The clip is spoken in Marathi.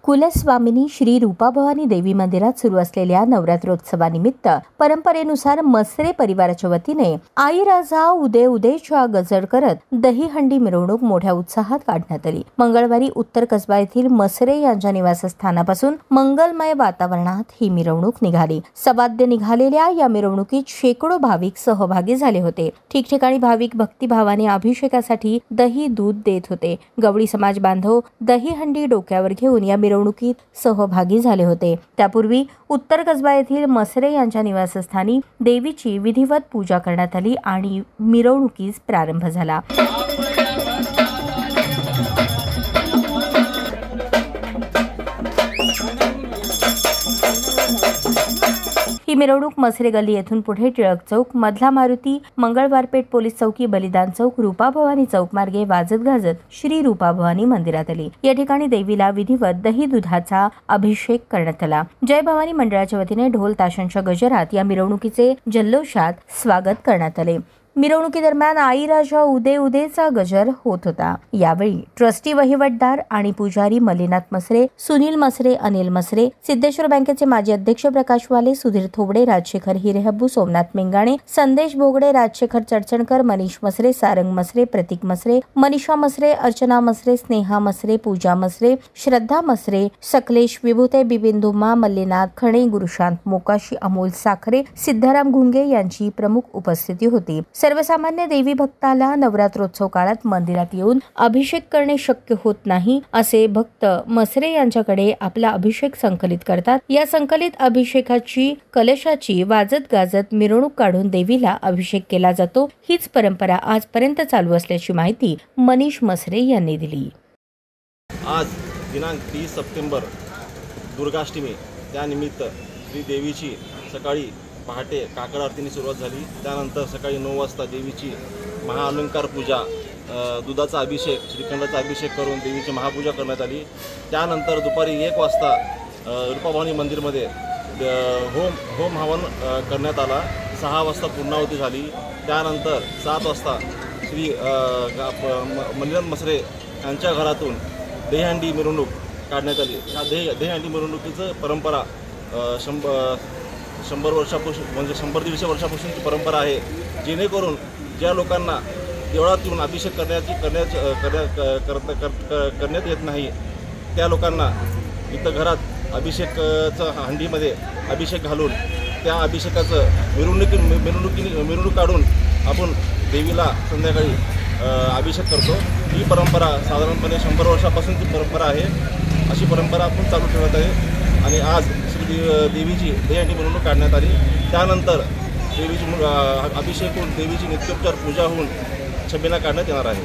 कुलस्वामिनी श्री रूपाभवानी देवी मंदिरात सुरू असलेल्या नवरात्रोत्सवानिमित्त परंपरेनुसार मसरे परिवाराच्या वतीने आई राजा उदे उदेच्या गजर करत दहीहंडी मिरवणूक मोठ्या उत्साहात काढण्यात आली। मंगळवारी उत्तर कसबा येथील मसरे यांच्या निवासस्थानापासून मंगलमय वातावरणात ही मिरवणूक निघाली। सवाद्य निघालेल्या या मिरवणुकीत शेकडो भाविक सहभागी झाले होते। ठिकठिकाणी भाविक भक्तिभावाने अभिषेकासाठी दही दूध देत होते। गवळी समाज बांधव दहीहंडी डोक्यावर घेऊन या मिरवणुकीत सहभागी झाले होते। त्यापूर्वी उत्तर कसबा येथील मसरे यांच्या निवासस्थानी देवीची विधिवत पूजा करण्यात आली आणि मिरवणुकीस प्रारंभ झाला। ही मिरवणूक मसरे गल्ली येथून पुढे टिळक चौक, मधला मारुती, मंगळवारपेठ पोलीस चौकी, बलिदान चौक, रूपाभवानी चौक मार्गे वाजत गाजत श्री रूपाभवानी मंदिरात आली। या ठिकाणी देवीला विधिवत दही दुधाचा अभिषेक करण्यात आला। जय भवानी मंडळाच्या वतीने ढोल ताशांच्या गजरात या मिरवणुकीचे जल्लोषात स्वागत करण्यात आले। मिरवणुकीदरम्यान आई राजा उदे उदेचा गजर होत होता। यावेळी ट्रस्टी वहिवटदार आणि पुजारी मल्लीनाथ मसरे, सुनील मसरे, अनिल मसरे, सिद्धेश्वर बँकेचे माजी अध्यक्ष प्रकाश वाले, सुधीर थोबडे, राजशेखर हिरेहब्बू, सोमनाथ मेंगाणे, संदेश भोगडे, राजशेखर चडचणकर, मनीष मसरे, सारंग मसरे, प्रतीक मसरे, मनीषा मसरे, अर्चना मसरे, स्नेहा मसरे, पूजा मसरे, श्रद्धा मसरे, सकलेश विभूते, बिबिंदुमा, मल्लीनाथ खणे, गुरुशांत मोकाशी, अमोल साखरे, सिद्धाराम घुंगे यांची प्रमुख उपस्थिती होती। सर्वसामान्य देवी भक्ताला नवरात्रोत्सव काळात मंदिरात येऊन अभिषेक करणे शक्य होत नाही, असे भक्त मसरे यांच्याकडे आपला अभिषेक संकलित करतात। या संकलित अभिषेकाची कलशाची वाजत गाजत मिरवणूक काढून देवीला अभिषेक केला जातो। हीच परंपरा आजपर्यंत चालू असल्याची माहिती मनीष मसरे यांनी दिली। आज दिनांक 30 सप्टेंबर दुर्गाष्टमी, त्यानिमित्त श्री देवीची सकाळी पहाटे काकड आरतीने सुरुवात झाली। त्यानंतर सकाळी 9 वाजता देवीची महाअलंकार पूजा, दुधाचा अभिषेक, श्रीखंडाचा अभिषेक करून देवीची महापूजा करण्यात आली। त्यानंतर दुपारी 1 वाजता रूपाभवानी मंदिरमध्ये होम हवन करण्यात आला। 6 वाजता पूर्णाहुती झाली। त्यानंतर 7 वाजता श्री मल्लीनाथ मसरे यांच्या घरातून दहीहंडी मिरवणूक काढण्यात आली। या दहीहंडी मिरवणुकीचं परंपरा 100 वर्षापासून म्हणजे 100-150 वर्षापासूनची परंपरा आहे, जेणेकरून ज्या लोकांना देवळात येऊन अभिषेक करण्यात येत नाही त्या लोकांना इथं घरात अभिषेकाचं हंडीमध्ये अभिषेक घालून त्या अभिषेकाचं मिरवणूक काढून आपण देवीला संध्याकाळी अभिषेक करतो। ही परंपरा साधारणपणे 100 वर्षापासूनची परंपरा आहे। अशी परंपरा आपण चालू ठेवत आहे आणि आज देवीची दहीहंडी मिरवणूक काढण्यात आली। त्यानंतर देवीची अभिषेक होऊन देवीची नित्योपचार पूजा होऊन छबिना काढण्यात येणार आहे।